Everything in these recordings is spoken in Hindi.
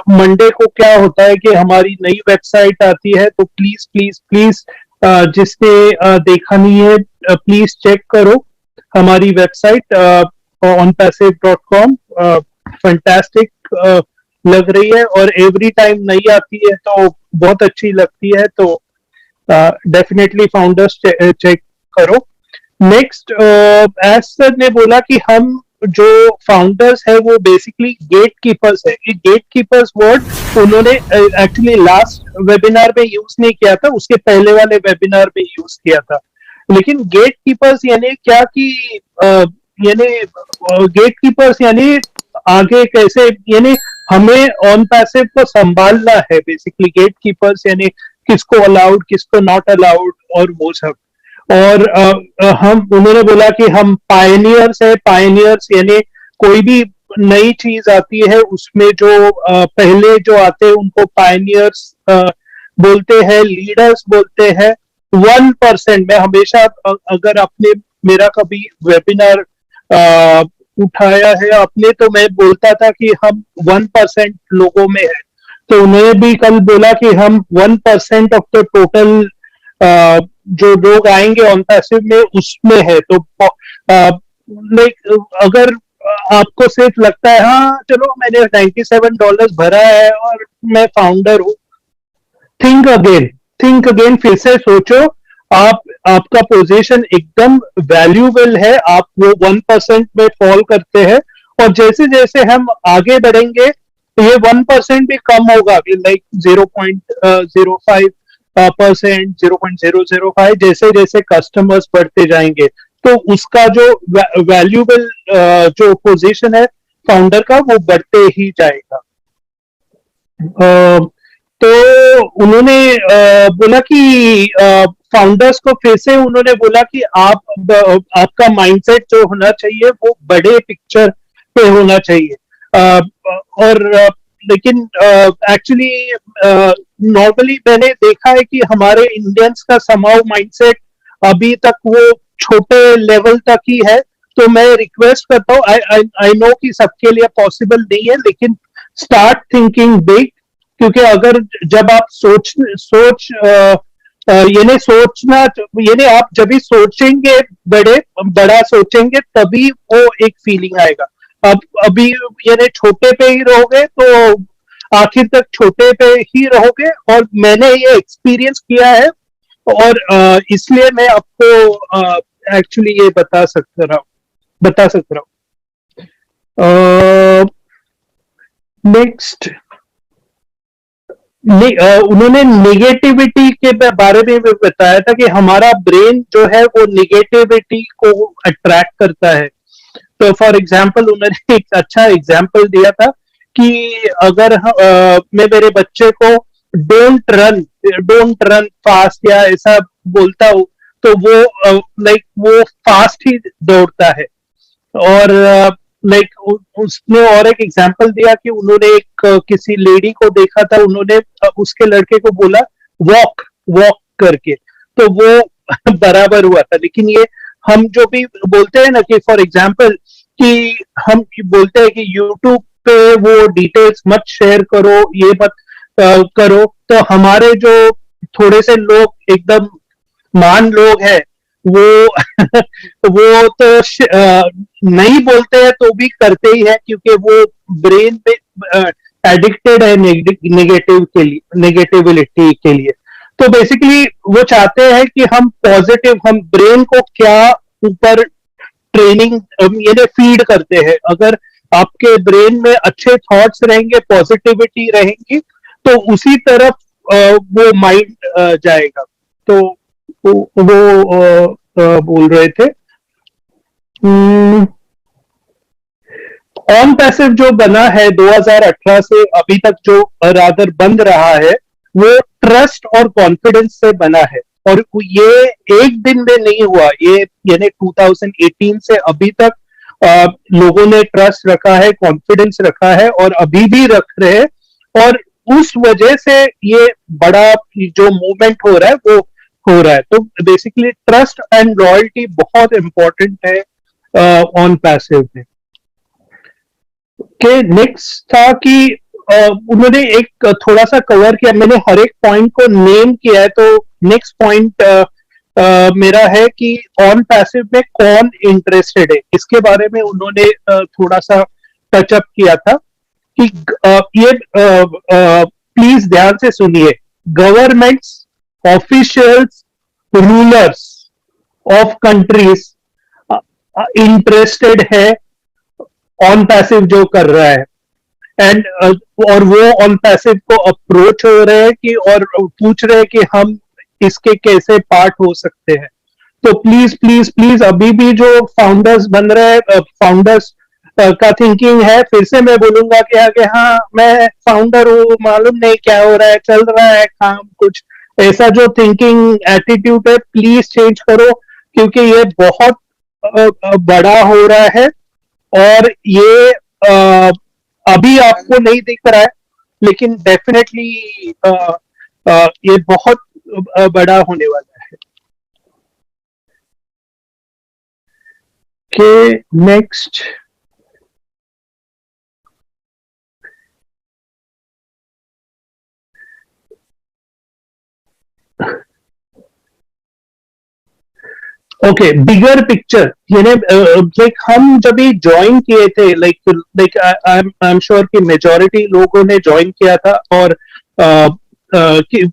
मंडे को क्या होता है कि हमारी नई वेबसाइट आती है, तो प्लीज प्लीज प्लीज जिसने देखा नहीं है प्लीज चेक करो हमारी वेबसाइट onpassive.com। फैंटास्टिक लग रही है और एवरी टाइम नई आती है तो बहुत अच्छी लगती है, तो डेफिनेटली फाउंडर्स चेक करो। नेक्स्ट, एज सर ने बोला कि हम जो फाउंडर्स है वो बेसिकली गेट कीपर्स है। ये गेट कीपर्स वर्ड उन्होंने एक्चुअली लास्ट वेबिनार में यूज नहीं किया था, उसके पहले वाले वेबिनार में यूज किया था। लेकिन गेट कीपर्स यानी क्या कि यानी गेट कीपर्स यानी आगे कैसे, यानी हमें ऑन पैसिव को संभालना है। बेसिकली गेट कीपर्स यानी किसको अलाउड किसको नॉट अलाउड और वो सब। और हम उन्होंने बोला कि हम पायनियर्स है। पायनियर्स यानी कोई भी नई चीज आती है उसमें जो पहले जो आते हैं उनको पायनियर्स बोलते हैं, लीडर्स बोलते हैं। 1%, मैं हमेशा अगर आपने मेरा कभी वेबिनार उठाया है आपने, तो मैं बोलता था कि हम 1% लोगों में है। तो उन्होंने भी कल बोला कि हम 1% ऑफ द टोटल जो लोग आएंगे ऑन पैसिव में उसमें है। तो लाइक अगर आपको सिर्फ लगता है हाँ चलो मैंने $97 भरा है और मैं फाउंडर हूं, थिंक अगेन, फिर से सोचो। आपका पोजीशन एकदम वैल्यूबल है, आप वो 1% में फॉल करते हैं और जैसे जैसे हम आगे बढ़ेंगे तो ये 1% भी कम होगा, लाइक 0.05%, 0.005, जैसे जैसे कस्टमर्स बढ़ते जाएंगे तो उसका जो वैल्यूबल जो पोजीशन है फाउंडर का वो बढ़ते ही जाएगा। तो उन्होंने बोला कि फाउंडर्स को फिर से उन्होंने बोला कि आपका माइंडसेट जो होना चाहिए वो बड़े पिक्चर पे होना चाहिए। और लेकिन एक्चुअली नॉर्मली मैंने देखा है कि हमारे इंडियंस का समाव माइंडसेट अभी तक वो छोटे लेवल तक ही है। तो मैं रिक्वेस्ट करता हूँ, आई नो कि सबके लिए पॉसिबल नहीं है, लेकिन स्टार्ट थिंकिंग बिग। क्योंकि अगर जब आप यानी सोचना यानी आप जब भी सोचेंगे बड़ा सोचेंगे तभी वो एक फीलिंग आएगा। अब अभी यानी छोटे पे ही रहोगे तो आखिर तक छोटे पे ही रहोगे। और मैंने ये एक्सपीरियंस किया है और इसलिए मैं आपको एक्चुअली ये बता सकता रहा हूँ। नेक्स्ट, उन्होंने नेगेटिविटी के बारे में भी बताया था कि हमारा ब्रेन जो है वो नेगेटिविटी को अट्रैक्ट करता है। तो फॉर एग्जांपल उन्होंने एक अच्छा एग्जांपल दिया था कि अगर मैं मेरे बच्चे को डोंट रन फास्ट या ऐसा बोलता हूँ तो वो लाइक वो फास्ट ही दौड़ता है। और लाइक उसने और एक एग्जांपल दिया कि उन्होंने एक किसी लेडी को देखा था, उन्होंने उसके लड़के को बोला वॉक करके, तो वो बराबर हुआ था। लेकिन ये हम जो भी बोलते हैं ना कि फॉर एग्जांपल कि हम बोलते हैं कि यूट्यूब पे वो डिटेल्स मत शेयर करो, ये मत करो, तो हमारे जो थोड़े से लोग एकदम मान लोग हैं वो वो तो नहीं बोलते हैं तो भी करते ही है, क्योंकि वो ब्रेन पे एडिक्टेड है नेगेटिविटी के लिए। तो बेसिकली वो चाहते हैं कि हम पॉजिटिव, हम ब्रेन को क्या ऊपर ट्रेनिंग यानी फीड करते हैं। अगर आपके ब्रेन में अच्छे थॉट्स रहेंगे, पॉजिटिविटी रहेंगी, तो उसी तरफ वो माइंड जाएगा। तो वो बोल रहे थे ऑन पैसिव जो बना है 2018 से अभी तक, जो रादर बन रहा है, वो ट्रस्ट और कॉन्फिडेंस से बना है। और ये एक दिन में नहीं हुआ, ये यानी 2018 से अभी तक लोगों ने ट्रस्ट रखा है, कॉन्फिडेंस रखा है और अभी भी रख रहे हैं। और उस वजह से ये बड़ा जो मूवमेंट हो रहा है वो हो रहा है। तो बेसिकली ट्रस्ट एंड लॉयल्टी बहुत इंपॉर्टेंट है ऑन पैसिव में। नेक्स्ट था कि उन्होंने एक थोड़ा सा कवर किया, मैंने हर एक पॉइंट को नेम किया है, तो नेक्स्ट पॉइंट मेरा है कि ऑन पैसिव में कौन इंटरेस्टेड है, इसके बारे में उन्होंने थोड़ा सा टचअप किया था कि ये प्लीज ध्यान से सुनिए, governments, officials, rulers of countries interested है ऑन पैसिव जो कर रहा है, एंड और वो ऑन पैसिव को अप्रोच हो रहे हैं कि और पूछ रहे हैं कि हम इसके कैसे पार्ट हो सकते हैं। तो प्लीज प्लीज प्लीज अभी भी जो फाउंडर्स बन रहे हैं, फाउंडर्स का थिंकिंग है, फिर से मैं बोलूंगा कि आगे हाँ मैं फाउंडर हूँ, मालूम नहीं क्या हो रहा है, चल रहा है काम, कुछ ऐसा जो थिंकिंग एटीट्यूड है प्लीज चेंज करो, क्योंकि ये बहुत बड़ा हो रहा है और ये अभी आपको नहीं दिख रहा है, लेकिन डेफिनेटली ये बहुत बड़ा होने वाला है। के नेक्स्ट, ओके, बिगर पिक्चर, यानी लाइक हम जब भी ज्वाइन किए थे, लाइक आई एम श्योर कि मेजोरिटी लोगों ने ज्वाइन किया था, और कि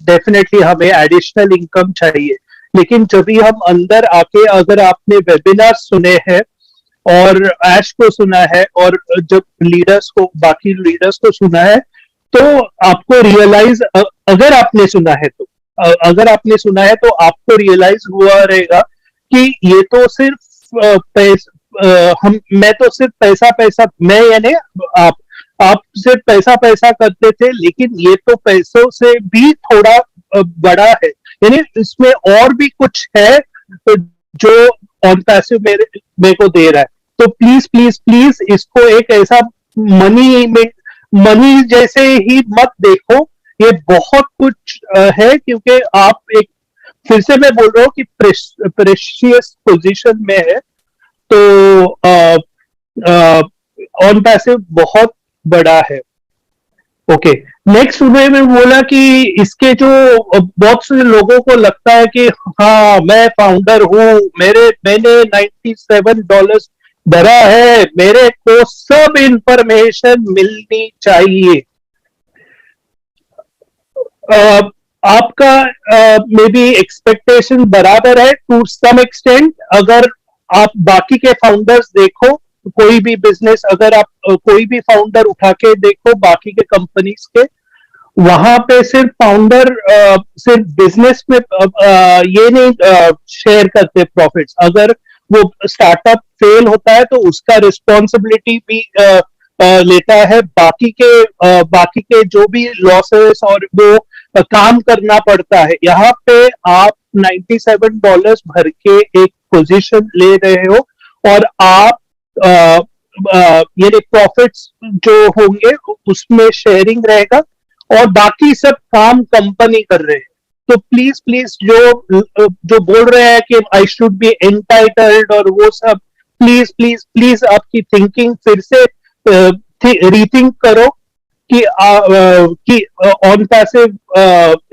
डेफिनेटली हमें एडिशनल इनकम चाहिए, लेकिन जब भी हम अंदर आके, अगर आपने वेबिनार सुने हैं और ऐश को सुना है और जब लीडर्स को, बाकी लीडर्स को सुना है, तो आपको रियलाइज, अगर आपने सुना है तो अगर आपने सुना है तो आपको रियलाइज हुआ रहेगा कि ये तो सिर्फ हम, मैं तो सिर्फ पैसा पैसा, मैं यानी आप आप सिर्फ पैसा पैसा करते थे, लेकिन ये तो पैसों से भी थोड़ा बड़ा है, यानी इसमें और भी कुछ है जो ऑन पैसिव मेरे को दे रहा है। तो प्लीज प्लीज प्लीज इसको एक ऐसा मनी में, मनी जैसे ही मत देखो, ये बहुत कुछ है, क्योंकि आप एक, फिर से मैं बोल रहा हूँ कि प्रेशियस पोजीशन में है, तो ऑन पैसिव बहुत बड़ा है। ओके, नेक्स्ट उन्होंने बोला कि इसके जो बहुत से लोगों को लगता है कि हाँ मैं फाउंडर हूँ, मैंने $97 भरा है, मेरे को सब इंफॉर्मेशन मिलनी चाहिए। आपका मे बी एक्सपेक्टेशन बराबर है टू सम एक्सटेंट। अगर आप बाकी के फाउंडर्स देखो, कोई भी बिजनेस, अगर आप कोई भी फाउंडर उठा के देखो बाकी के कंपनीज के, वहां पे सिर्फ फाउंडर सिर्फ बिजनेस में ये नहीं शेयर करते प्रॉफिट्स, अगर वो स्टार्टअप फेल होता है तो उसका रिस्पॉन्सिबिलिटी भी लेता है, बाकी के जो भी लॉसेस और वो काम करना पड़ता है। यहाँ पे आप $97 भर के एक पोजीशन ले रहे हो, और आप ये प्रॉफिट्स जो होंगे उसमें शेयरिंग रहेगा, और बाकी सब काम कंपनी कर रहे हैं। तो प्लीज प्लीज जो बोल रहे हैं कि आई शुड बी एंटाइटल्ड और वो सब, प्लीज प्लीज प्लीज आपकी थिंकिंग फिर से रीथिंक करो कि ऑन पैसिव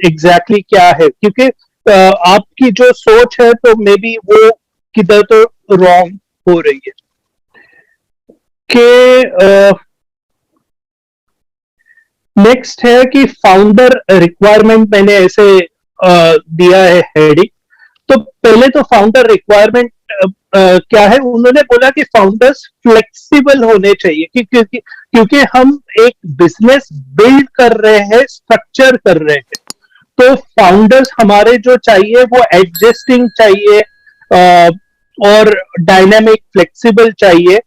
एग्जैक्टली क्या है, क्योंकि आपकी जो सोच है तो मे बी वो किधर तो रॉन्ग हो रही है। कि नेक्स्ट है कि फाउंडर रिक्वायरमेंट, मैंने ऐसे दिया है हेडिंग। तो पहले तो फाउंडर रिक्वायरमेंट क्या है, उन्होंने बोला कि फाउंडर्स फ्लेक्सिबल होने चाहिए, क्योंकि हम एक बिजनेस बिल्ड कर रहे हैं, स्ट्रक्चर कर रहे हैं, तो फाउंडर्स हमारे जो चाहिए वो एडजस्टिंग चाहिए और डायनामिक फ्लेक्सिबल चाहिए,